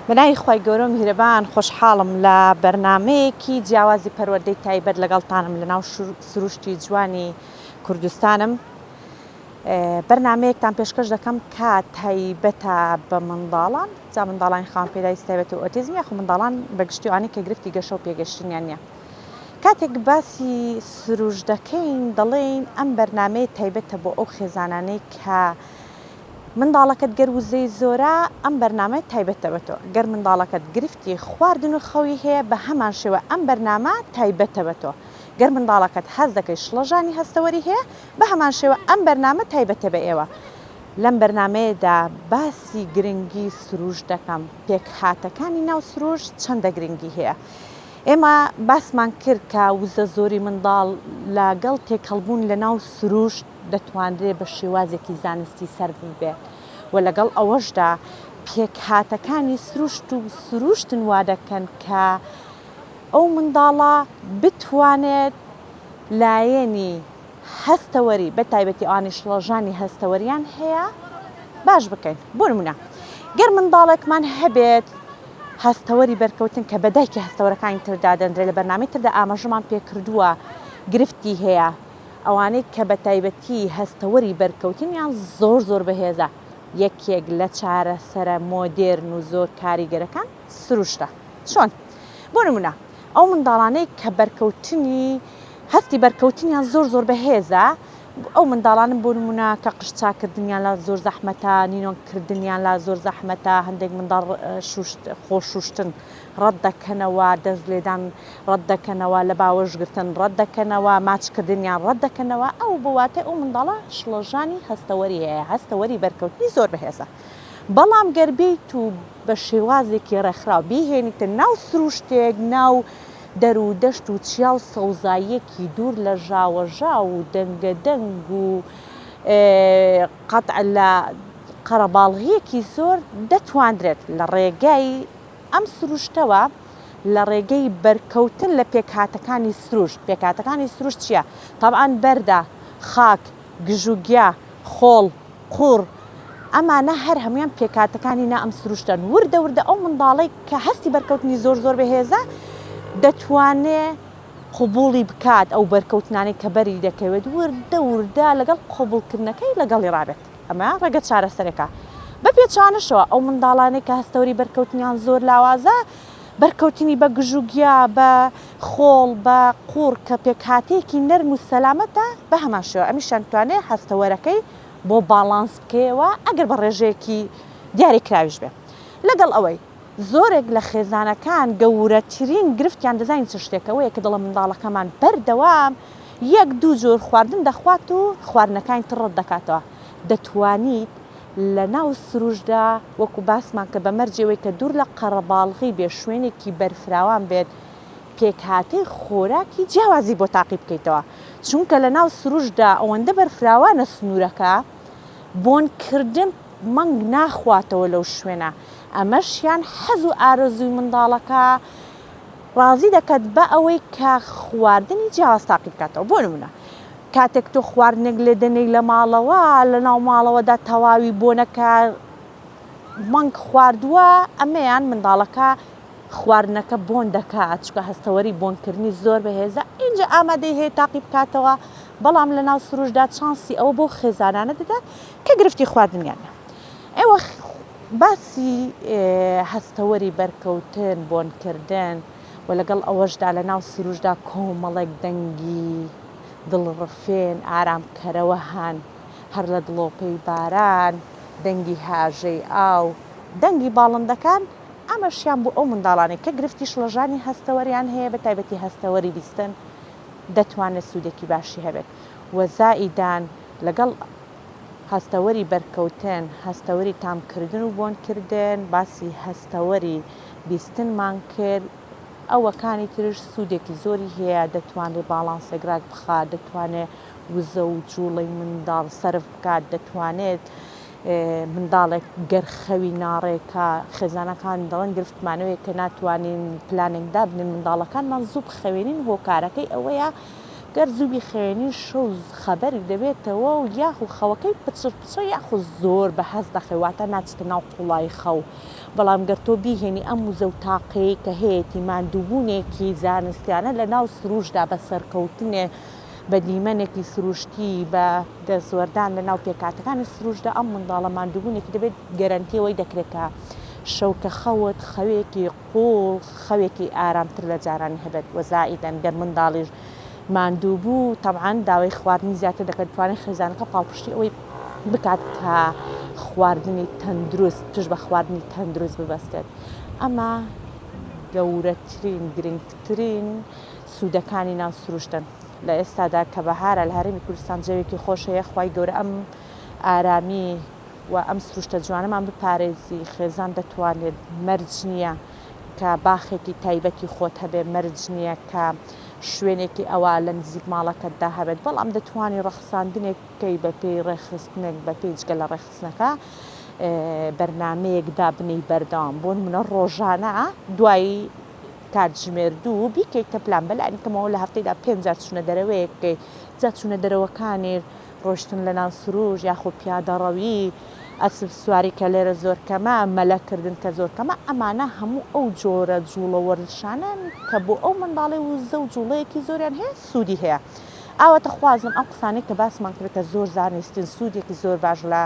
بەناوی خی گەورە میهرەبان خۆشحاڵم لە بەرنمەیەکی جیاوازی پەروەردەی تایبەت لەگەڵتانم لە ناو سروشتی جوانی کوردستانم. بەرنمەیەکتان پێشکەش دەکەم کە تایبەتە بە منداڵان، جا منداڵان خاوەن پێداویستی تایبەت و ئۆتیزم یاخو منداڵان بە گشتیوانی کە گرفتی گەشە و پێگەشتنیان نییە. کاتێک باسی سروش دەکەین دەڵێن ئەم بەرنمەیە تایبەتە بۆ ئەو خێزانانەی کە منداڵەکەت گەر وزەی زۆرە ئەم بەرنامە تایبەتە بە تۆ. گەر منداڵەکەت گرفتی خواردن و خەوی هەیە بە هەمان شێوە ئەم بەرنامە تایبەتە بە تۆ. گەر منداڵەکەت حەز دەکەی شڵەژانی هەستەوەری هەیە بە هەمان شێوە ئەم بەرنامە تایبەتە بە ئێوە. لەم بەرنمەیەدا باسی گرنگی سروش دەکەم، پێکهاتەکانی ناو سروش چەندە گرنگی هەیە. ئێمە باسمان کرد کە وزە زۆری منداڵ لەگەڵ تێکەڵبوون لە ناو سروش دەتوانرێت بە شێوازێکی زانستی سەر بێت و لەگەڵ ئەوەشدا پێکهاتەکانی سروشت و سروشتن وا دەکەن کە ئەو منداڵە بتوانێت لایەنی هەستەوەری بە تایبەتی ئەوانی شڵەژانی هەستەوەریان هەیە باش بکەین. بۆ نمونە گەر منداڵێکمان هەبێت هەستەوەری بەرکەوتن کە بەدایکی هەستەوەرەکانی تردا دەنرێت، لە بەرنامەی تردا ئاماژەمان پێکردووە گرفتی هەیە ئەوانەی کە بە تایبەتی هەستەوەری بەرکەوتنیان زۆر بەهێزە. یەکێک لە چارەسەرە مۆدێرن و زۆر کاریگەرەکان سروشتە. چۆن؟ بۆ نمونە ئەو منداڵانەی کە بەرکەوتنی هەستی بەرکەوتنیان زۆر بەهێزە، ئەو منداڵانم بۆ نمونە کە قشچاکردنیان لە زۆر زەحمەتە، نینۆکردنیان لە زۆر زەحمەتە، هەندێک منداڵ خۆشوشتن ڕەت دەکەنەوە، دەست لێدان ڕەت دەکەنەوە، لە باوەشگرتن ڕەت دەکەنەوە، ماچکردنیان ڕەت دەکەنەوە، ئەو بواتە ئەو منداڵە شڵەژانی هەستەوەری هەیە، هەستەوەری بەرکەوتنی زۆر بەهێزە. بەڵام گەربیت و بە شێوازێکی ڕێکخراو بیهێنیتە ناو سروشتێک، ناو دەر و دەشت و چیا و سەوزاییەکی دوور لە ژاوەژا و دەنگەدەنگ و قەتع لە قەرەباڵغیەکی زۆر دەتواندرێت لە ڕێگای ئەم سروشتەوە، لە ڕێگەی بەرکەوتن لە پێکهاتەکانی سروشت. پێکهاتەکانی سروشت چییە؟ تەبعاً بەردە، خاک، گژوگیا، خۆڵ، قوڕ، ئەمانە هەر هەمویان پێکهاتەکانی نا ئەم سروشتن. وردە ئەو منداڵی کە هەستی بەرکەوتنی زۆر بەهێزە دەتوانێت قبوڵی بکات ئەو بەرکەوتنانی کە بەری دەکەوێت، وردە لەگەڵ قبوڵکردنەکەی لەگەڵی ڕابێت. ئەمە ڕێگە چارەسەرێکە. بە پێچوانەشەوە ئەو منداڵانەی کە هەستەوەری بەرکەوتنیان زۆر لاوازە، بەرکەوتنی بە گژوگیا، بە خۆڵ، بە قوڕ کە پێکهاتەیەکی نەرم و سەلامەتە، بە هەمان شێوە ئەمیشیان توانێت هەستەوەرەکەی بۆ باڵانس بکەوە ئەگەر بە ڕێژەیەکی دیاریکراویش بێت. لەگەڵ ئەوەی زۆرێک لە خێزانەکان گەورەترین گرفتیان دەزانین چ شتێکەوەیە کە دڵە منداڵەکەمان بەردەوام یەک دوو جۆر خواردن دەخوات و خواردنەکانی تڕەت دەکاتەوە. دەتوانیت لە ناو سروشدا وەکو باسمان کە بەمەرجەوەی کە دوور لە قەرەباڵغی بێ، شوێنێکی بەرفراوان بێت، پێکهاتەی خۆراکی جیاوازی بۆ تاقی بکەیتەوە. چونکە لە ناو سروشدا ئەوەندە بەرفراوانە سنوورەکە، بۆنکردن مەنگ ناخواتەوە لەو شوێنە. ئەمەشیان حەز و ئارەزووی منداڵەکە ڕازی دەکات بە ئەوەی کە خواردنی جیاواز تاقی بکاتەوە. بۆ نمونە کاتێک تۆ خواردنێک لێ دەنێی لە ماڵەوە، لە ناو ماڵەوەدا تەواوی بۆنەکە مەنگ خواردووە، ئەمەیان منداڵەکە خواردنەکە بۆن دەکات، چکە هەستەوەری بۆنکردنی زۆر بەهێزە، اینجا ئامادەی هەیە تاقی بکاتەوە. بەڵام لە ناو سروشدا چانسی ئەوە بۆ خێزانانە دەدات کە گرفتی خواردنیانە. ئێوە باسی هەستەوەری بەرکەوتن، بۆنکردن و لەگەڵ ئەوەشدا لە ناو سروشدا کۆمەڵێک دەنگی دڵڕفێن ئارامکەرەوە هەن، هەر لە دڵۆپەی باران، دەنگی هاژەی ئاو، دەنگی باڵندەکان، ئەمەشیان بۆ ئەو منداڵانێک کە گرفتی شڵەژانی هەستەوەریان هەیە بە تایبەتی هەستەوەری بیستن دەتوانێت سوودێکی باشی هەبێت. وەزائیدان لەگەڵ هەستەوەری بەرکەوتن، هەستەوەری تامکردن و بۆنکردن، باسی هەستەوەری بیستنمان کرد. ئەوەکانی ترش سوودێکی زۆری هەیە، دەتوانێت باڵانسێگراک بخات، دەتوانێت وزە و جوڵەی منداڵ سەرف بکات، دەتوانێت منداڵێک گەرخەوی ناڕێکە. خێزانەکان دەڵێن گرفتمانەوەی کە ناتوانین پلانێکدا بنین منداڵەکانمان زوو بخەوێنین، هۆکارەکەی ئەوەیە گەر زوو بیخێنی شەو خەبەری دەبێتەوە و یاخو خەوەکەی پچڕ یاخو زۆر بە هەست دەخەواتە ناچتە ناو قوڵای خەو بەڵام گەر تۆ بیهێنی ئەم وزە و تاقەیە کە هەیەی ماندووبوونێکی زانستیانە لە ناو سروشدا بە سەرکەوتنێ بە دیمەنێکی سروشتی بە دەستوەردان لە ناو پێکاتەکانی سروشدا ئەم منداڵە ماندووبوونێکی دەبێت گەرانتیەوەی دەکرێتە شەوکە خەوت خەوێکی قوڵ خەوێکی ئارامتر لە جارانی هەبێت وەزائیدەن گەر منداڵیش ماندوو بوو تەبعاً داوای خواردنی زیاتر دەکات توانێت خێزانەکە پاڵپشتی ئەوەی بکات کە خواردنی تەندروست توش بە خواردنی تەندروست ببەستێت ئەمە گەورەترین گرنگترین سوودەکانی ناو سروشتن لە ئێستادا کە بەهارە لە هەرێمی کوردستان جەوێکی خۆشەیە خوای گەورە ئەم ئارامی و ئەم سروشتە جوانەمان بپارێزی خێزان دەتوانێت مەرج نییە کە باخێکی تایبەتی خۆت هەبێ مەرج نییە کە شوێنێکی ئەوە لە نزیک ماڵەکەتدا هەبێت بەڵام دەتوانی ڕەخساندنێکی بە پێی ڕێخستنێک بە پێی جگە لە ڕێخستنەکە بەرنامەیەکدا بنەی بەردەوام بۆ نمونە ڕۆژانە دوایی کاتژمێردوو بیکەیتە پلان بەلایەنکەمەوە لە هەفتەیدا 5 چونە دەرەوەیەکەی جا چونە دەرەوەکانی ڕۆشتن لە ناو سروش یاخۆ پیادەڕەوی ئەسب سواری کە لێرە زۆر کەمە مەلەکردن کە زۆر کەمە ئەمانە هەموو ئەو جۆرە جوڵە وەرزشانن کە بۆ ئەو منداڵی وزە و جوڵەیەکی زۆریان هەیە سوودی هەیە ئاوەتە خوازم ئەم قسانەی کە باسمان کردێتە زۆر زانستین سوودێکی زۆر باش لە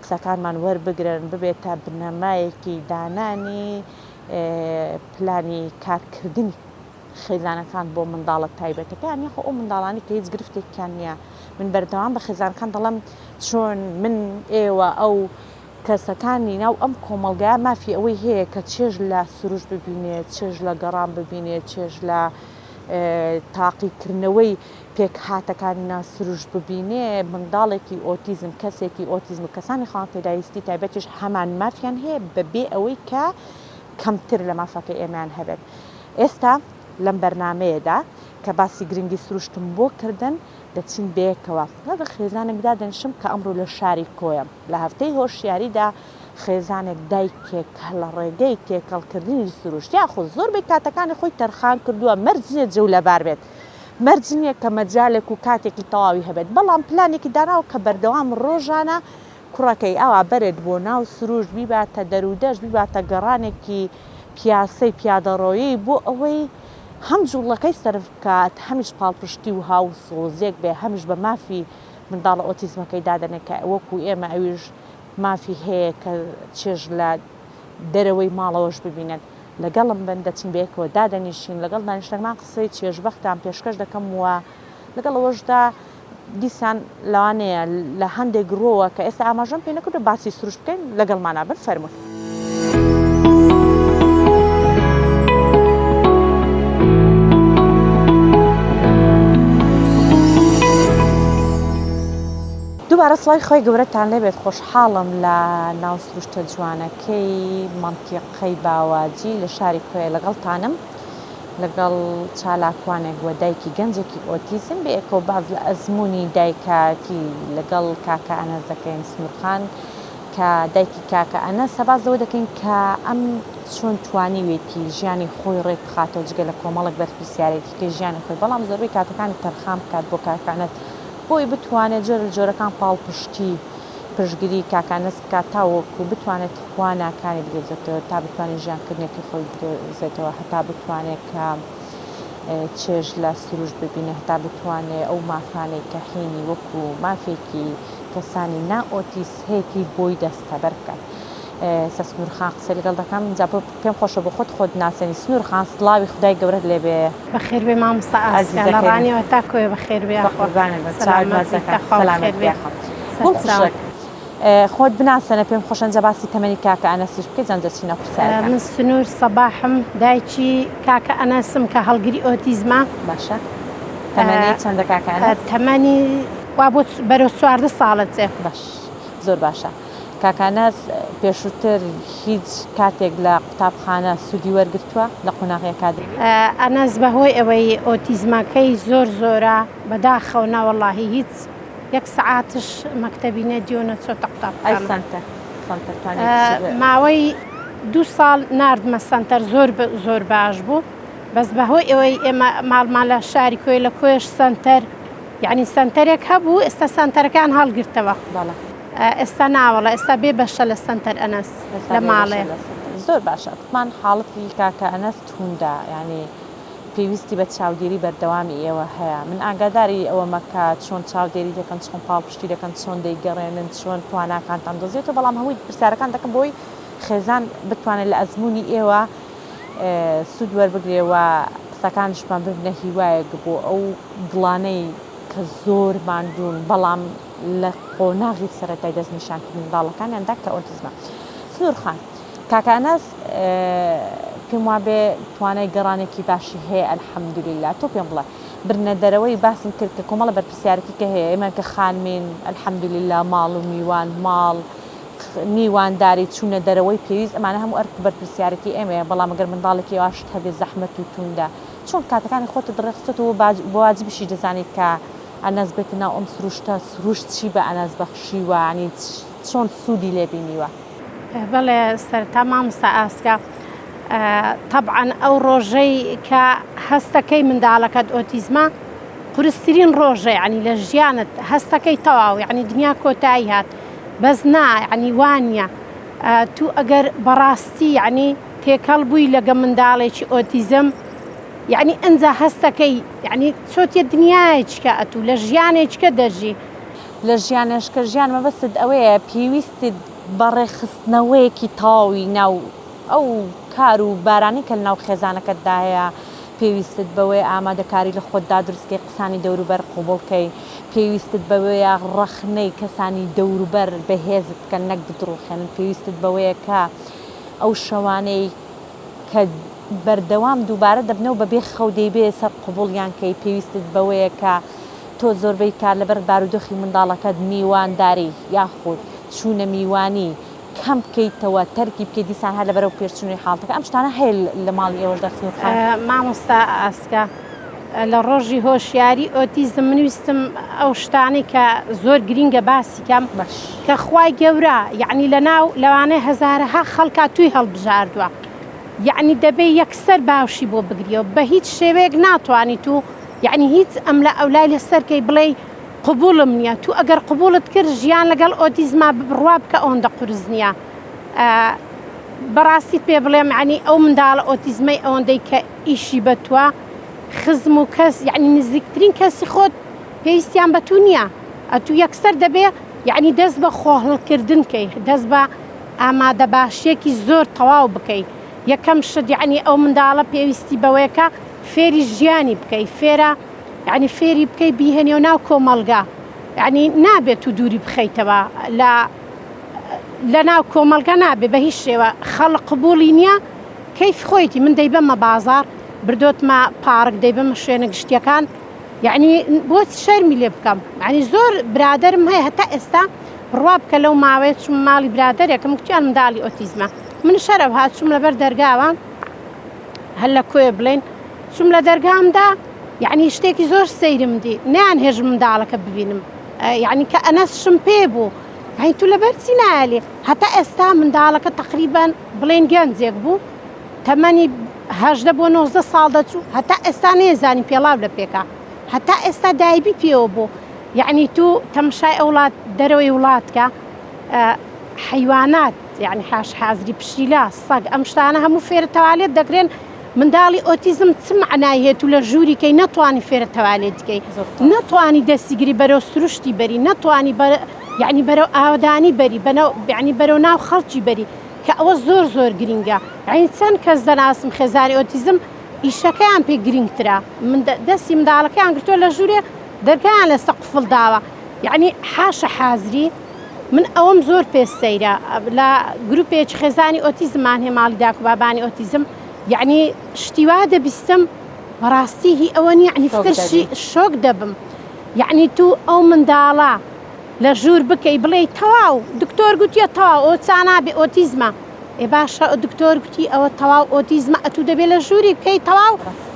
قسەکانمان وەربگرن ببێتە بنەمایەکی دانانی پلانی کارکردنی خێزانەکان بۆ منداڵە تایبەتەکان یاخۆ ئەو منداڵانی کە هیچ گرفتێکیان نییە من بەردەوام بە خێزانەکان دەڵێم چۆن من ئێوە ئەو کەسەکانی ناو ئەم کۆمەڵگایە مافی ئەوەی هەیە کە چێژ لە سروش ببینێت چێژ لە گەڕان ببینێت چێژ لە تاقیکردنەوەی پێک هاتەکانی ناسروش ببینێ منداڵێکی ئۆتیزم کەسێکی ئۆتیزم و کەسانی خاڵ پێداویستی تایبەتیش هەمان مافیان هەیە بەبێ ئەوەی کە کەمتر لە مافەکە ئێمان هەبێت ئێستا لەم بەرنمەیەدا کە باسی گرنگی سروشتم بۆ کردن دەچین بەیەکەوە لەگە خێزانێکدا دەنشم کە ئەمڕۆ لە شاری کۆیە لە هەفتەی هۆشیاریدا خێزانێک دایکێک لە ڕێگەی تێکەڵکردنی سروشت یاخۆ زۆربەی کاتەکانی خۆی تەرخان کردووە مەرج نییە جێو لەبار بێت مەرج نییە کە مەجالێک و کاتێکی تەواوی هەبێت بەڵام پلانێکی داناوە کە بەردەوام ڕۆژانە کوڕەکەی ئاوا بەرێت بۆ ناو سروش بیباتە دەرودەشت بیباتە گەڕانێکی پیاسەی پیادەڕۆیی بۆ ئەوەی هەم جوڵەکەی سەرف بکات هەمیش پاڵپشتی و هاو سۆزێک بێ هەمیش بە مافی منداڵە ئۆتیزمەکەی دادەنێت کە وەکو ئێمە ئەویش مافی هەیە کە چێژ لە دەرەوەی ماڵەوەش ببینێت لەگەڵم بن دەچین بەیەکەوە دادەنیشین لەگەڵ دانیشتەکان قسەی چێژبەختان پێشکەش دەکەم وە لەگەڵ ئەوەشدا دیسان لەوانەیە لە هەندێک گرۆوە کە ئێستا ئاماژەم پێ نەکردو باسی سروش بکەین لەگەڵمانە بن فەرمووی دووبارە سڵای خۆی گەورەتان لێبێت خۆشحاڵم لە ناو سروشتە جوانەکەی مەنتیقەی باواجی لە شاری کۆیە لەگەڵتانم لەگەڵ چالاکوانێک وە دایکی گەنجێکی ئۆتیزم بەیەکەوە باز لە ئەزمموی دایکاتی لەگەڵ کاکە ئەنەس دەکەین سنوورخان کە دایکی کاکە ئەنەس سەبازەوە دەکەین کە ئەم چۆن توانیوێتی ژیانی خۆی ڕێک بخاتەوە جگە لە کۆمەڵێک بەرپرسیارێتی کە ژیانی خۆی بەڵام زۆربەی کاتەکانی تەرخام بکات بۆ کاکە ئەنەس بۆی بتوانێت جۆرە جۆرەکان پاڵپشتی پشگیری کاکانەس بکات تاوەکو بتوانێت خواناکانی بگێزێتەوە تا بتوانێت ژیانکردنێکی خۆی بگێزێتەوە هەتا بتوانێت کە چێژ لە سروش ببینێ هەتا بتوانێت ئەو مافانەی کە هێنی وەکو مافێکی کەسانی نائۆتیسهەیەکی بۆی دەستەبەر بکات سنوورخان قسە لەگەڵ دەکەم جا پێم خۆشە بۆ خۆت ناسێنی سنوورخان سڵاوی خدای گەورەت لێبێ بەخێر بێ مامۆستا ئاسیا لە ڕانیەوە تا کۆیە بەخێر بێ خۆت بناسەنە پێم خۆشەن جا باسی تەمەنی کاکە ئەنەسیش بکەیت جان دەچینە پرسیارەکان من سنوور سەباحم دایکی کاکە ئەنەسم کە هەڵگری ئۆتیزمە باشە تەمەنی چەندە کاکە ئەنەس تەمەنی وا بۆ بەرەو 14 ساڵە چێ باش زۆر باشە کاکانەس پێشووتر هیچ کاتێک لە قوتابخانە سوودی وەرگرتووە لە قۆناغی کادری ئەنەس بەهۆی ئەوەی ئۆتیزمەکەی زۆر زۆرە بەداخەو ناوەڵاهی هیچ 1 سەعاتش مەکتەبی نەدیۆنە چۆتە قوتابخانە ماوەی 2 ساڵ ناردمە سەنتەر زۆر باش بوو بەس بەهۆی ئەوەی ئێمە ماڵمان لە شاری کۆی لە کۆش سنتەر یعنی سنتەرێک هەبوو ئێستا سنتەرەکان هەڵگرتەوە ئێستا ناوەڵە ئێستا بێ بەشە لە سنتەر ئەنەس لە ماڵێ زۆر باشە من حاڵەتی کاکە ئەنەس تووندا ینی پێویستی بە چاودێری بەردەوامی ئێوە هەیە من ئاگاداری ئەوە مەکە چۆن چاودێری دەکەن چۆن پاڵپشتی دەکەن چۆن دەیگەڕێنن چۆن تواناکانتان دۆزێتەوە بەڵام هەمووی پرسیارەکان دەکەم بۆی خێزان بتوانێت لە ئەزمموی ئێوە سوود وەربگرێەوە قسەکانشمان ببنە هیوایەک بۆ ئەو گڵانەی کە زۆر ماندوون بەڵام لە قۆناغی سەرەتای دەستنیشانکردن منداڵەکانیاندا کە ئۆتیزمە. سنوورخان کاکە ئەنەس پێم وابێ توانای گەڕانێکی باشی هەیە ئەلحەمدولیلا تۆ پێم بڵێ برنە دەرەوەی باسم کرد کە کۆمەڵە بەرپرسیارەتی کە هەیە ئێمە کە خانمین ئەلحەمدولیلا ماڵ و میوان ماڵ میوانداری چوونە دەرەوەی پێویست ئەمانە هەموو ئەرک بەرپرسیارەتی ئێمەیە بەڵام ئەگەر منداڵێکی ئاشت هەبێ زەحمەت و تووندا چۆن کاتەکانی خۆتە دڕێخستەوە بۆ واجبیشی دەزانیت کە ئەنەس بێتە ناو ئەم سروشتە سروشت چی بە ئەنەس بەخشیوە عنی چۆن سوودی لێبینیوە؟ بەڵێ سەرتا مامۆستا ئاسکە طبعاً ئەو ڕۆژەی کە هەستەکەی منداڵەکەت ئۆتیزمە قورسترین ڕۆژە ینی لە ژیانت هەستەکەی تەواو یعنی دنیا کۆتایی هات بەس نا ینی وانە تو ئەگەر بەڕاستی ینی تێکەڵ بووی لەگە منداڵێکی ئۆتیزم یعنی ئەنجا هەستەکەی یعنی چۆتیە دنیایچکە ئەتو لە ژیانێککە دەژی لە ژیانێشکە ژیان مەبەست ئەوەیە پێویستت بەڕێخستنەوەیەکی تاوی ناو ئەو کار و بارانی کە ناو خێزانەکەتدا هەیە پێویستت بەوەی ئامادەکاری لە خۆتدا دروستکەی قسانی دەوروبەر قوبڵکەی پێویستت بەوەیە ڕەخنەی کەسانی دەوروبەر بەهێزت کە نەک بدڕوخێنن پێویستت بەوەیە کە ئەو شەوانەی کە بەردەوام دووبارە دەبنەوە بەبێ خەودەی بێ سەر قوبڵیان کەی پێویستت بەوەیە کە تۆ زۆربەی کار لەبەر بارودۆخی منداڵەکەت میوانداری یاخود چوونە میوانی کەم بکەیتەوە تەرکی بکەیت دیسان هەر لەبەرەو پێشچوونی حاڵەتەکە ئەم شتانە هەیە لە ماڵی ئێوەشدا سنوورخان؟ مامۆستا ئاسکە لە ڕۆژی هۆشیاری ئۆتیزم منویستم ئەو شتانی کە زۆر گرینگە باسی کەم کە خوای گەورە یعنی لە ناو لەوانەیە هەزارەها خەڵکا توی هەڵبژاردووە یعنی دەبێ یەکسەر باوشی بۆ بگریەوە بە هیچ شێوەیەک ناتوانیت تو یعنی هیچ ئەم لە ئەولای لەسەرکەی بڵێ قبولم نییە تو ئەگەر قبولت کرد ژیان لەگەڵ ئۆتیزما بڕوا بکە ئەوەندە قورس نییە بەڕاستی پێ بڵێم عنی ئەو منداڵە ئۆتیزمەی ئەوەندەی کە ئیشی بەتووە خزم و کەس یعنی نزیکترین کەسی خۆت پێویستیان بە تو نییە ئەتو یەکسەر دەبێ یعنی دەست بە خۆهڵکردن کەی دەست بە ئامادە باشیەکی زۆر تەواو بکەیت یەکەم شت یعنی ئەو منداڵە پێویستی بەوەیەکە فێری ژیانی بکەیت فێرە یعنی فێری بکەی بیهێنێ و ناو کۆمەلگا یعنی نابێت و دووری بخەیتەوە لە ناو کۆمەلگا نابێت بە هیچ شێوە خەڵق قبولی نییە کەیف خۆیتی من دەیبەمە بازار بردۆتمە پارک دەیبەمە شوێنە گشتیەکان یعنی بۆچ شەرمی لێ بکەم یعنی زۆر برادرم هەیە هەتا ئێستا ڕوا بکە لەو ماوەیە چوم ماڵی برادەرێکم کچیان منداڵی ئۆتیزمە من شەرەو هات چوم لەبەر دەرگاوە هەر لە کوێ بڵێن چوم لە دەرگامدا یعنی شتێکی زۆر سەیرم دی نیان هێژ منداڵەکە ببینم یعنی کە ئەنەسشم پێ بوو هەی تو لەبەرچی نایێ هەتا ئێستا منداڵەکە تقریبان بڵێن گەنجێک بوو تەمەنی 18 بۆ 19 ساڵ دەچوو هەتا ئێستا نێزانی پێڵاو لە پێکا هەتا ئێستا دایبی پێوە بوو یعنی تو تەمشای ئەوڵات دەرەوەی وڵاتکە حیوانات یعنی حاش حازری پشیلا سەگ ئەم شتانە هەموو فێرە تەوالێت دەگرێن منداڵی ئۆتیزم چ معنای هەیە و لە ژووری کەی نەتوانی فێرە تەوالێت بکەی نەتوانی دەستیگری بەرەو سروشتی بەری نەتوانی یعنی بەرەو ئاودانی بەری یعنی بەرەو ناو خەڵکی بەری کە ئەوە زۆر زۆر گرینگە یعنی چەند کەس دەناسم خێزانی ئۆتیزم ئیشەکەیان پێ گرنگترە من دەستی منداڵەکەیان گرتووە لە ژوورێ دەرگایان لە سەقفڵ داوە یعنی حاشە حازری من ئەوەم زۆر پێ سەیرە لە گروپێکی خێزانی ئۆتیزممان هێ ماڵی داک و بابانی ئۆتیزم یعنی شتیوا دەبیستم بەڕاستی هی ئەوە یعنی فکرشی شۆک دەبم یعنی تو ئەو منداڵە لە ژوور بکەی بڵێ تەواو دکتۆر گوتیە تەواو ئەو چانابێ ئۆتیزمە ئێ باشە دکتۆر گوتی ئەوە تەواو ئۆتیزمە ئەتو دەبێت لە ژووری بکەی تەواو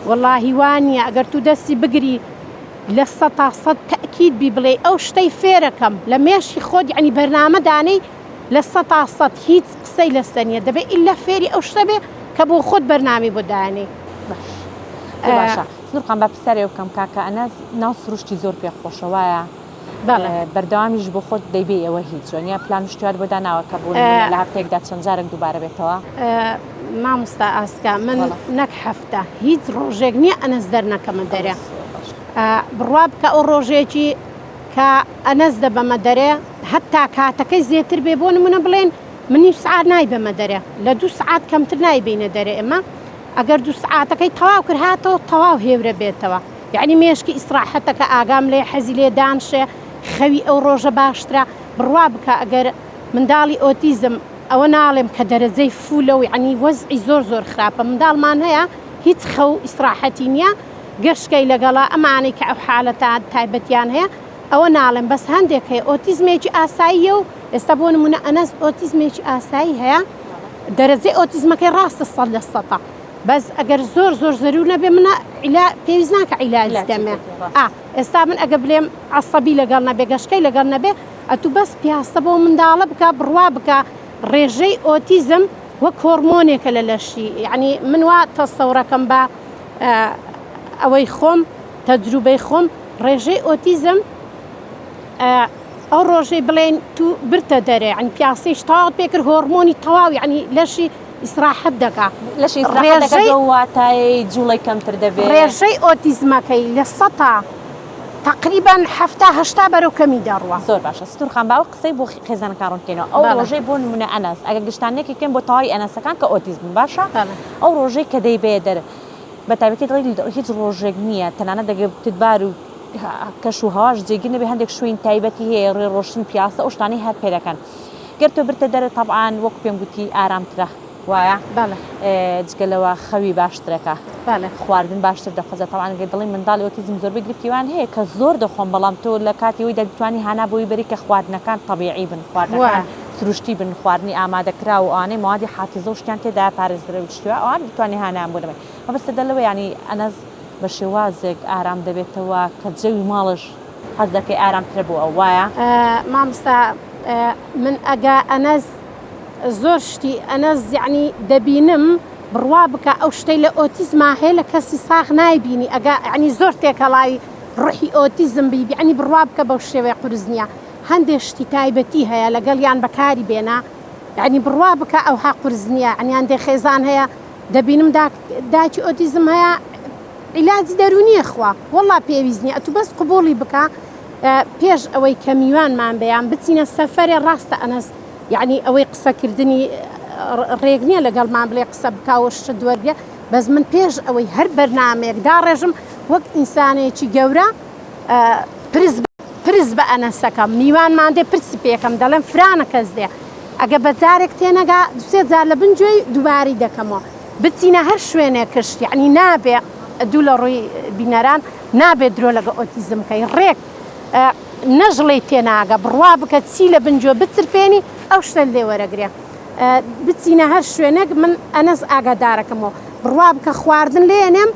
وەڵاهی وانە ئەگەر تو دەستی بگری لە 100% تەکید بی بڵێ ئەو شتەی فێرەکەم لە مێشی خۆت یعنی بەرنامەدانەی لە 100% هیچ قسەی لەسەر نیە دەبێت ئیلا فێری ئەو شتە بێ کە بۆ خۆت بەرنامی بۆ دانێ باشە سنوورخان بە پرسیارێ بکەم کاکە ئەناس ناو سروشتی زۆر پێخۆشەوەیە بەردەوامیش بۆ خۆت دەیبێ ئەوە هیچ جۆنیە پلان شتوار بۆ داناوە کە بوون لە هەفتەیەکدا چەند جارێک دووبارە بێتەوە مامۆستا ئاسکا من نەک هەفتە هیچ ڕۆژێک نییە ئەنەس دەرنەکەمە دەرێ بڕوا بکە ئەو ڕۆژێکی کە ئەنەس دەبەمە دەرێ هەتا کاتەکەی زێتر بێ بۆ نمونە بڵێن منی سعات نایبەمە دەرێ لە 2 سعات کەمتر نایبینە دەرێ ئێمە ئەگەر 2 سعاتەکەی تەواو کرد هاتەوە تەواو هێورە بێتەوە یعنی مێشکی ئیسراحەتەکە ئاگام لێ حەزی لێ دانشێ خەوی ئەو ڕۆژە باشترە بڕوا بکە ئەگەر منداڵی ئۆتیزم ئەوە ناڵێم کە دەرەجەی فولە و یعنی وەزعی زۆر خراپە منداڵمان هەیە هیچ خەو ئیسراحەتی نییە گەشتکەی لەگەڵا ئەمانەی کە ئەو حالەتە تایبەتیان هەیە ئەوە ناڵێم بەس هەندێک هەیە ئۆتیزمێکی ئاساییە و ئێستا بۆ نمونە ئەنەس ئۆتیزمێکی ئاسایی هەیە دەرەجەی ئۆتیزمەکەی ڕاستە 100% بەس ئەگەر زۆر زەرور نەبێ منە پێویست ناکە عیلاج دەمێ ئێستا من ئەگە بلێم عەسەبی لەگەڵ نەبێ گەشتکەی لەگەڵ نەبێ ئەتوو بەس پیاسە بۆ منداڵە بکە بڕوا بکە ڕێژەی ئۆتیزم وەک هۆرمۆنێکە لە لەشی یعنی من وا تەسەورەکەم بە ئەوەی خۆم تەجروبەی خۆم ڕێژەی ئۆتیزم ئەو ڕۆژەی بڵێن تو برتە دەرێ عنی پیاسەیش تەواو پێکرد هۆرمۆنی تەواو یعنی لەشی ئیسراحەت دەکا لەشی ئیسراحەتەکە واتای جوڵەی کەمتر دەبێت ڕێژەی ئۆتیزمەکەی لە 100 تقریبا 70-80 بەرەو کەمی دەڕوە زۆر باشە ستورخان باوە قسەی بۆ خێزانەکە ڕوونکەینەوە ئەو ڕۆژەی بۆ نمونە ئەنەس ئەگە گشتانێکی کەم بۆ تەواوی ئەنەسەکان کە ئۆتیزم باشە ئەو ڕۆژەی کە دەیبێ دەر بە تایبەتی دڵی هیچ ڕۆژێک نییە تەنانە دەگەبتبار و کەش و هەواش جێگی نەبێ هەندێک شوین تایبەتی هەیە ڕێ ڕۆشن پیاسە ئەو شتانەی هەر پێ دەکەن گەر تۆ برتە دەرە تەبعاان وەکو پێم گوتی ئارامترە وایە جگەلەوە خەوی باشترەکە خواردن باشتر دەخۆزە تەوان دڵی منداڵی ئۆتیزم زۆربەی گرفتیوان هەیە کە زۆر دەخۆم بەڵام تۆ لە کاتی ئەوی دەتوانی هانا بۆی بەری کە خواردنەکان طبیعی بن خواردنەکان سروشتی بن خواردنی ئامادەکرا و ئەوانەی موادی حافیزە و شتیان تێدا پارێزرا و شتووە ئەوان دەتوانی هانیان بۆ دەبێت مەبەستە دەلەوە ینی ئەنەس بە شێوازێک ئارام دەبێتەوە کە جەوی ماڵش حەز دەکەی ئارامترە بوو ئەو وایە مامۆستا من ئەگە ئەنەس زۆر شتی ئەنەس یعنی دەبینم بڕوا بکە ئەو شتەی لە ئۆتیزما هەیە لە کەسی ساغ نایبینی ئەگە عنی زۆر تێکەڵای ڕوحی ئۆتیزم بیبی عنی بڕوا بکە بەو شێوەیە قورس نییە هەندێک شتی تایبەتی هەیە لەگەڵیان بەکاری بێنە یعنی بڕوا بکە ئەوها قورس نییە عنی هەندێک خێزان هەیە دەبینم داچی ئۆتیزم هەیە عیلاجی دەرونیە خوا وەڵا پێویست نییە ئەتوو بەس قبوڵی بکە پێش ئەوەی کە میوانمان بەیان بچینە سەفەرێ ڕاستە ئەنەس یعنی ئەوەی قسەکردنی ڕێک نییە لەگەڵمان بڵێ قسە بکاوە شت دووەرگێ بەس من پێش ئەوەی هەر بەرنامەیەک داڕێژم وەک ئینسانێکی گەورە پرس بە ئەنەسەکەم میوانمان دێ پرسی پێکەم دەڵێم فرانە کەس دێ ئەگە بەجارێک تێنەگا دوسێ جار لە بنجۆی دووباری دەکەمەوە بچینە هەر شوێنێک کشت یعنی نابێ دوو لە ڕووی بینەران نابێت درۆ لەگە ئۆتیزمکەی ڕێک نەژڵی تێناگە بڕوا بکە چی لە بنجۆ بترپێنی ئەو شتە لێ وەرەگرێ بچینە هەر شوێنێک من ئەنەس ئاگادارەکەمەوە بڕوا بکە خواردن لێنێم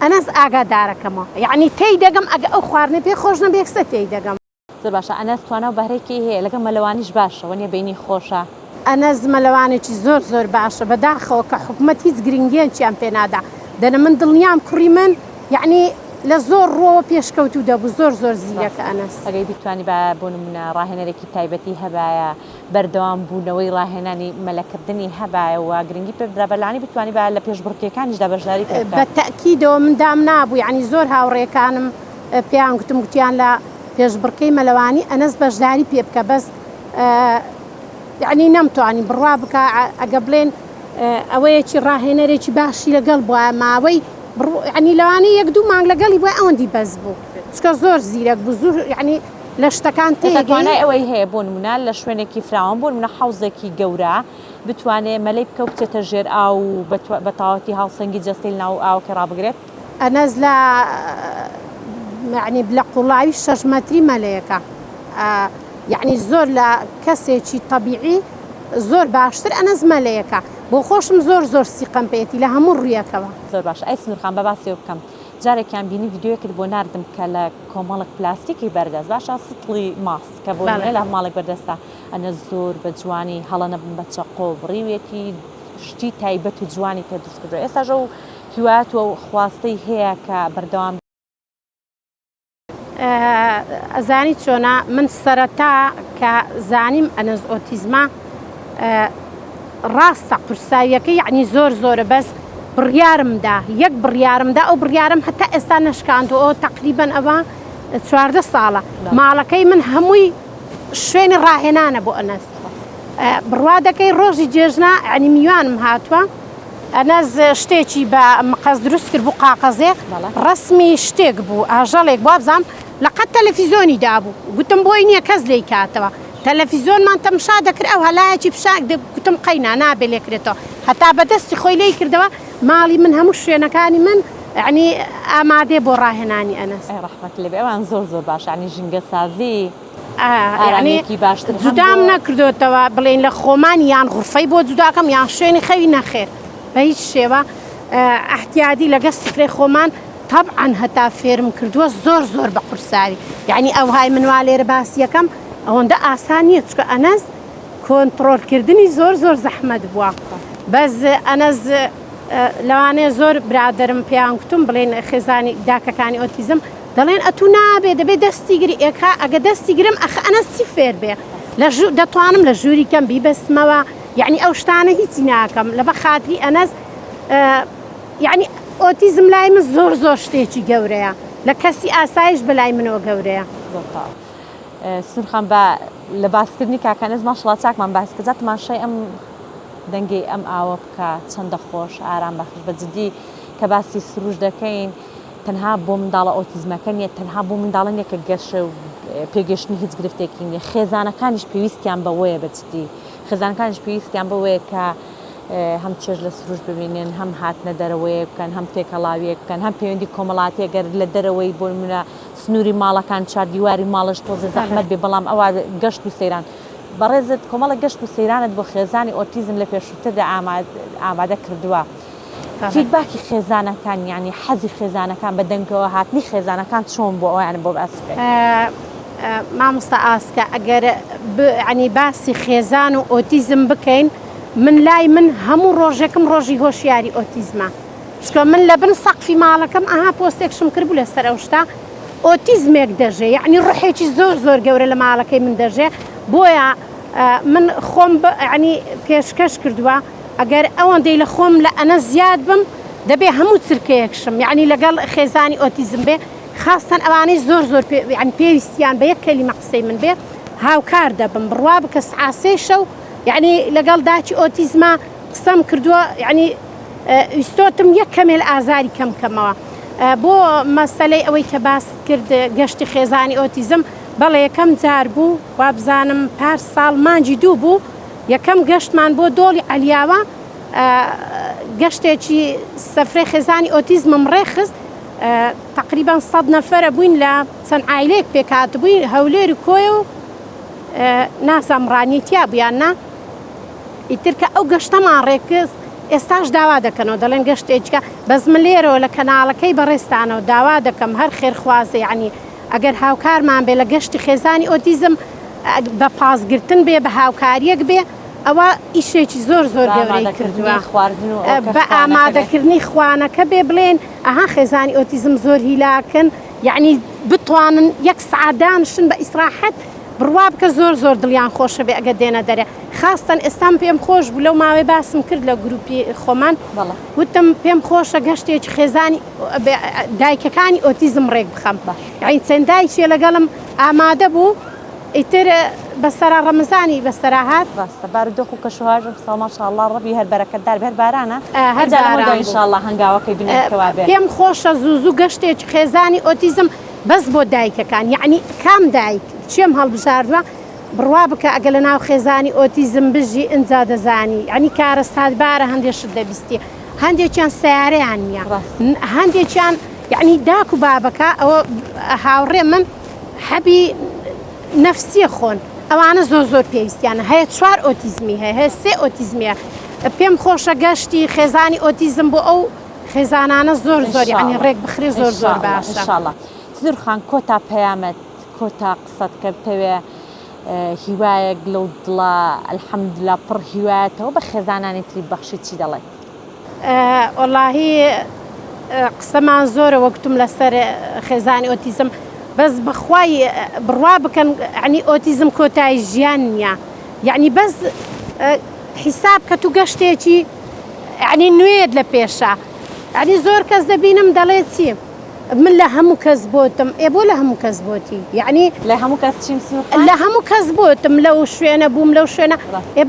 ئەنەس ئاگادارەکەمەوە یعنی تێی دەگەم ئەگە ئەو خواردنە پێ خۆش نەبێکسە تێی دەگەم زۆر باشە ئەنەس توانە و بەهرێکی هەیە لەگە مەلەوانیش باشە وەنیە بینی خۆشە ئەنەس مەلەوانێکی زۆر باشە بەداخەوە کە حکوومەت هیچ گرنگیانچیان پێنادا دەنە من دڵنیام کوڕی من یعنی لە زۆر ڕۆوە پێشکەوتو دەبوو زۆر زیرەکە ئەنەس ئەگەی بیتوانی بۆ نمونە ڕاهێنەرێکی تایبەتی هەبایە بەردەوام بوونەوەی ڕاهێنانی مەلەکردنی هەبایەوە گرنگی پێدرا بەلانی بتوانی بە لە پێشبڕکێکانیشدا بەشداری بە تەکیدەوە مندام نابوو یعنی زۆر هاوڕێکانم پێیان گوتیان لە پێشبڕکەی مەلەوانی ئەنەس بەشداری پێ بکە بەس یعنی نەمتوانی بڕوا بکە ئەگە بڵێن ئەوەیەکی ڕاهێنەرێکی باشی لەگەڵ بووە ماوەی ینی لەوانەیە 1-2 مانگ لەگەڵی بۆی ئەوەندی بەس بوو چکە زۆر زیرەک بوو زۆر یعنی لە شتەکان تێگەوانای ئەوەی هەیە بۆ نمونە لە شوێنێکی فراوان بۆ نمونە حەوزێکی گەورە بتوانێت مەلەی بکە و بچێتە ژێر ئاو بە تاواتی هاوسەنگی جەستەی ناو ئاوکە ڕابگرێت ئەنەز لە یعنی لە قوڵاوی 6 مەتری مەلەیەکە یعنی زۆر لە کەسێکی طبیعی زۆر باشتر ئەنەز مەلەیەکە بۆ خۆشم زۆر سیقەم پێێتی لە هەموو ڕوویەکەوە زۆر باش ئەی سنوورخان بە باسی بکەم جارێکیان بینی ڤیددیۆیەکت بۆ نردم کە لە کۆمەڵک پلاستیکی بەردەست باشە سڵی ماست کە بۆ لە ماڵێک بەردەستە ئەنە زۆر بە جوانی هەڵە نەبن بە چەقۆ بڕیوێتی شتی تایبەت و جوانی پێ دروست کردو ئێستاژە و هیوایەت و خواستەی هەیە کە بەردەوام ئەزانی چۆنا من سەرەتا کە زانیم ئەنەز ئۆتیزما ڕاستە قورساویەکە یعنی زۆرە بەس بڕیارمدا یەک بڕیارمدا ئەو بڕیارم هەتا ئێستا نەشکاندەوە تقریبەن ئەوە 14 ساڵە ماڵەکەی من هەمووی شوێنی ڕاهێنانە بۆ ئەنەس بڕوا دەکەی ڕۆژی جێژنا عنی میوانم هاتووە ئەنەز شتێکی بە مقەس دروست کرد بوو قاقەزێک ڕسمی شتێک بوو ئاژەڵێک بۆ بزانم لەقەت تەلەڤیزۆنی دابوو گوتم بۆی نییە کەس لێی کاتەوە تەلەڤیزۆنمان تەمشا دەکرد ئەو هەلایەکی پشاک گوتم قەینا نابێ لێکرێتەوە هەتا بەدەستی خۆی لێی کردەوە ماڵی من هەموو شوێنەکانی من عنی ئامادێ بۆ ڕاهێنانی ئەنەس ڕەحمەت لێبێ ئەوان زۆر باش عنی ژینگە سازی ئارامێکی باشتر جودام نەکردوتەوە بڵێن لە خۆمان یان غورفەی بۆ جوداکەم یان شوێنی خەوی نەخێر بە هیچ شێوە احتیادی لەگە سفرەی خۆمان طبعا هەتا فێرم کردووە زۆر بە قورساوی یعنی ئەو های منوا لێرە باسی یەکەم ئەوەندە ئاسان نییە چکە ئەنەز کۆنتڕۆلکردنی زۆر زەحمەت بووە بەس ئەنەز لەوانەیە زۆر برادرم پێیان گوتم بڵێن خێزانی داکەکانی ئۆتیزم دەڵێن ئەتو نابێ دەبێت دەستی گری ئێکا ئەگە دەستی گرم ئەنەس چی فێر بێ دەتوانم لە ژووری کەم بیبەستمەوە یعنی ئەو شتانە هیچی ناکەم لە بە خاتری ئەنەز یعنی ئۆتیزم لای من زۆر شتێکی گەورەیە لە کەسی ئاسایش بەلای منەوە گەورەیە سنوورخان بە لە باسکردنی کاکەنەز ماشڵا چاکمان باسکردات ماشای ئەم دەنگی ئەم ئاوە بکە چەندە خۆش ئارام بەخش بەجددی کە باسی سروش دەکەین تەنها بۆ منداڵە ئۆتیزمەکە نیە تەنها بۆ منداڵن یەکە گەشە و پێگەشتنی هیچ گرفتێکی نیە خێزانەکانیش پێویستیان بەوەیە بەجددی خێزانەکانیش پێویستیان بەوەیە کە هەم چێژ لە سروش ببینن هەم هاتنە دەرەوەیە بکەن هەم تێکەڵاویە بکەن هەم پەیوەندی کۆمەڵاتیە گەر لە دەرەوەی بۆ منە سنووری ماڵەکان چاردیواری ماڵش تۆزە زەحمەت بێ بەڵام ئەوە گەشت و سەیران بەڕێزت کۆمەڵە گەشت و سەیرانت بۆ خێزانی ئۆتیزم لە پێشووتردا ئامادە کردووە فیدباکی خێزانەکان یعنی حەزی خێزانەکان بە دەنگەوە هاتنی خێزانەکان چۆن بۆ ئەویان بۆ باسکە مامۆستا ئاسکە ئەگەر عنی باسی خێزان و ئۆتیزم بکەین من لای من هەموو ڕۆژێکم ڕۆژی هۆشیاری ئۆتیزمە چکە من لە بن سەقفی ماڵەکەم ئاها پۆستێکشم کردبوو لەسەر ئەو شتا ئۆتیزمێک دەژێ یعنی ڕوحێکی زۆر گەورە لە ماڵەکەی من دەژێ بۆیە من خۆم عنی پێشکەش کردووە ئەگەر ئەوەندەی لە خۆم لە ئەنە زیاد بم دەبێ هەموو چرکەیەکشم یعنی لەگەڵ خێزانی ئۆتیزم بێ خاستن ئەوانەی زۆر پێویستیان بە یەک کەلیمە قسەی من بێ هاوکار دەبم بڕوا بکە سعاسەی شەو یعنی لەگەڵ داچی ئۆتیزما قسەم کردووە یعنی ویستۆتم یەک کەمێل ئازاری کەمکەمەوە بۆ مەسەلەی ئەوەی کە باس کرد گەشتی خێزانی ئۆتیزم بەڵێ یەکەم جار بوو وا بزانم پار ساڵ مانجی دوو بوو یەکەم گەشتمان بۆ دۆڵی ئەلیاوە گەشتێکی سەفرەی خێزانی ئۆتیزمم ڕێخست تقریبا 100 نەفەرە بووین لە چەند عایلەیەک پێکات بووین هەولێری کۆیە و ناسامڕانیتیا بوویان نا ئیتر کە ئەو گەشتەمان ڕێکست ئێستاش داوا دەکەنەوە دەڵێن گەشتێکە بەس من لێرەوە لە کەناڵەکەی بەڕێستانەوە داوا دەکەم هەر خێرخوازە یعنی ئەگەر هاوکارمان بێ لە گەشتی خێزانی ئۆتیزم بە پاسگرتن بێ بە هاوکاریەک بێ ئەوە ئیشێکی زۆر گەورەی کردووە بە ئامادەکردنی خوانەکە بێ بڵێن ئەها خێزانی ئۆتیزم زۆر هیلاکن یعنی بتوانن یەک سعات دانشن بە ئیسراحەت بڕوا بکە زۆر دڵیان خۆشە بێ ئەگە دێنە دەرێ خاستن ئێستام پێم خۆش بوو لەو ماوەی باسم کرد لە گروپی خۆمان وتم پێم خۆشە گەشتێکی خێزانی دایکەکانی ئۆتیزم ڕێک بخەم یعنی چەند دایکێ لەگەڵم ئامادە بوو ئیتر بەسەرا ڕەمەزانی بەسەرا هات ڕاستە بارودۆخ و کەشوهاژم ساڵ ماشاءالله ڕەبی هەر بەرەکەتدار بێت بارانە ئینشاءالله هەنگاوەکەی بنێتەوە بێت پێم خۆشە زوو گەشتێکی خێزانی ئۆتیزم بەس بۆ دایکەکان یعنی کام دایک چێم هەڵبژاردووە بڕوا بکە ئەگە لە ناو خێزانی ئۆتیزم بژی ئینجا دەزانی ینی کارە سادبارە هەندێکشت دەبیستی هەندێکیان سیارەیان نییە هەندێکیان یعنی داک و بابەکە ئەوە هاوڕێ من حەبی نەفسیە خۆن ئەوانە زۆر پێویستیانە هەیە 4 ئۆتیزمی هەیە 3 ئۆتیزمیە پێم خۆشە گەشتی خێزانی ئۆتیزم بۆ ئەو خێزانانە زۆر ینی ڕێک بخرێ زۆر باشە ئینشاءالله سنوورخان کۆتا پەیامەت کۆتا قسەت کە بتەوێ هیوایەک لەو دڵە ئەلحەمدوللا پڕ هیوایەتەوە بە خێزانانی تری بەخشی چی دەڵێت وەڵاهی قسەمان زۆرە وەکتم لەسەر خێزانی ئۆتیزم بەس بەخوای بڕوا بکەن عنی ئۆتیزم کۆتایی ژیان نییە یعنی بەس حیساب کە تو گەشتێکی عنی نوێت لە پێشە عنی زۆر کەس دەبینم دەڵێت چی من لە هەموو کەس بۆتم بۆ لە هەموو کەس بۆتی یعنی لە هەموو کەس چیم لە هەموو کەس بۆتم لەو شوێنە بووم لەو شوێنە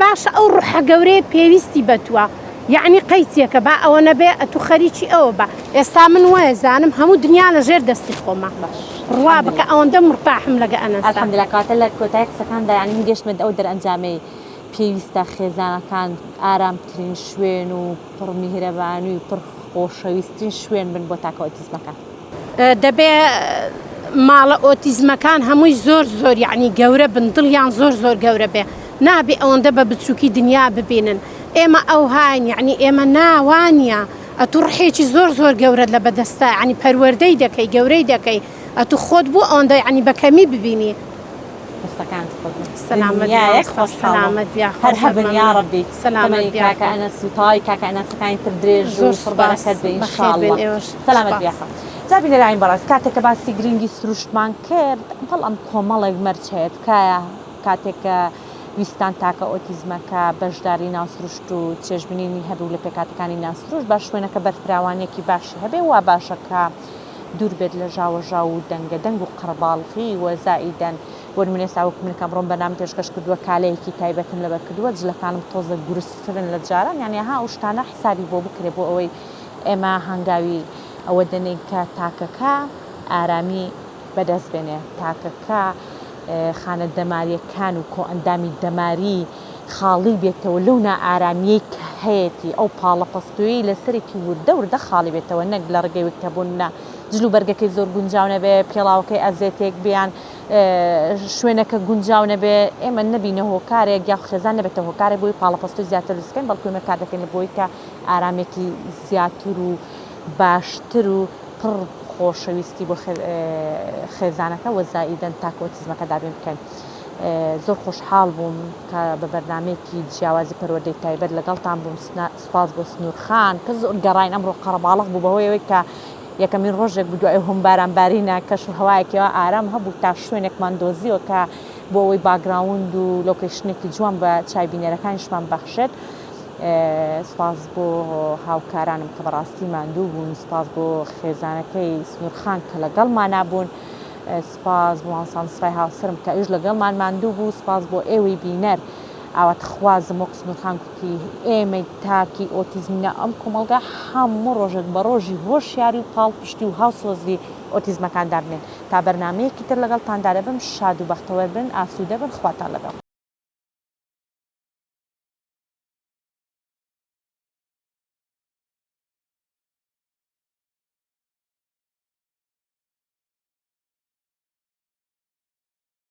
باشە ئەو ڕوحە گەورەیە پێویستی بەتووە یعنی قەیتێکە با ئەوە نەبێ ئەتو خەریکی ئەوە بە ئێستا من وایە زانم هەموو دنیا لە ژێر دەستی خۆمە ڕوا بکە ئەوەندە مرتاحم لەگە ئەنەستا الحەمدوللا کاتە لە کۆتایی قسەکاندا یعنی من گەشتمە ئەو دەرئەنجامەی پێویستە خێزانەکان ئارامترین شوێن و پڕمیهرەبانی و پڕخۆشەویستترین شوێن بن بۆ تاکە ئۆتیزمەکان دەبێ ماڵە ئۆتیزمەکان هەمووی زۆر یعنی گەورە بن دڵیان زۆر گەورە بێ نابێ ئەوەندە بە بچووکی دنیا ببینن ئێمە ئەو هاین یعنی ئێمە ناوانە ئەتو ڕحێکی زۆر گەورە لە بەدەستە ینی پەروەردەی دەکەی گەورەی دەکەی ئەتو خۆت بۆ ئەوەندە ینی بەکەمی ببینی هەر هەبن یا ڕەبی سەلامەت کاکە ئەنەس و تاوای کاکە ئەنەسەکانی تر درێژ و پڕبارەکەت بێ ئینشاءالله سەلامەت بیاخە جابینە لاین بەڕاست کاتێک کە باسی گرنگی سروشتمان کرد بەڵام کۆمەڵێک مەرج هەیە تکایە کاتێککە ویستان تاکە ئۆتیزمەکە بەشداری ناسروشت و چێژبینینی هەبوو لە پێکاتەکانی ناسروشت باش شوێنەکە بەرفراوانێکی باشی هەبێ وا باشەکە دوور بێت لە ژاوەژاو و دەنگە و قەرباڵغی و زائیدەن بۆ نمونێ ساوەک من کەمڕۆم بەنام پێشکەش کردووە کالەیەکی تایبەتم لەبەر کردووە جلەکانم تۆزە گورستترن لە جاران یعنی ها ئەو شتانە حسابی بۆ بکرێ بۆ ئەوەی ئێمە هەنگاوی ئەوە دەنێن کە تاکەکە ئارامی بەدەست بێنێ تاکەکە خانە دەماریەکان و کۆ ئەندامی دەماری خاڵی بێتەوە لەو نائارامیەی کە هەیەی ئەو پاڵە پەستویی لەسەرێکی وردە خاڵی بێتەوە نەک لە ڕێگەی وەکتەبوونە جلو بەرگەکەی زۆر گونجاو نەبێ پێڵاوەکەی ئەزێتێک بیان شوێنەکە گونجاو نەبێ ئێمە نەبینە هۆکارێک یا خێزان نەبێتە هۆکارێک بۆی پاڵە پەستوی زیاتر لسکەین بەڵکو ئێمە کار دەکەین بۆی کە ئارامێکی زیاتر و باشتر و پڕ خۆشەویستی بۆ خێزانەکە وەزائیدەن تاکە ئۆتیزمەکە دابین بکەین زۆر خۆشحاڵ بووم کە بە بەرنامەیەکی جیاوازی پەروەردەی تایبەت لەگەڵتان بووم سپاس بۆ سنوورخان کە زۆر گەڕاین ئەمڕۆ قەرەباڵغ بوو بەهۆیەوەی کە یەکەمین ڕۆژێک بوو دوای هەم بارانبارینە کەش و هەوایەکەوە ئارام هەبوو تا شوێنێکمان دۆزیەوە کە بۆ ئەوەی باگراوند و لۆکیشنێکی جوان بە چایبینەرەکانیشمان بەخشێت سپاس بۆ هاوکارانم کە بەڕاستی ماندوو بوون سپاس بۆ خێزانەکەی سنوورخان کە لەگەڵمان نابوون سپاس بۆ هاوسانسپای هاوسرم کە ئێش لەگەڵمان ماندوو بوو سپاس بۆ ئێوەی بینەر ئاواتخوازم وەک سنوورخان کوتی ئێمەی تاکی ئۆتیزمینە ئەم کۆمەڵگا هەموو ڕۆژێک بە ڕۆژی هۆشیاری و پاڵپشتی و هاوسۆزی ئۆتیزمەکان دابنێن تا بەرنامەیەکی تر لەگەڵتاندا دەبم شاد و بەختەوەر بن ئاسوودە بن خواتان لەگەڵ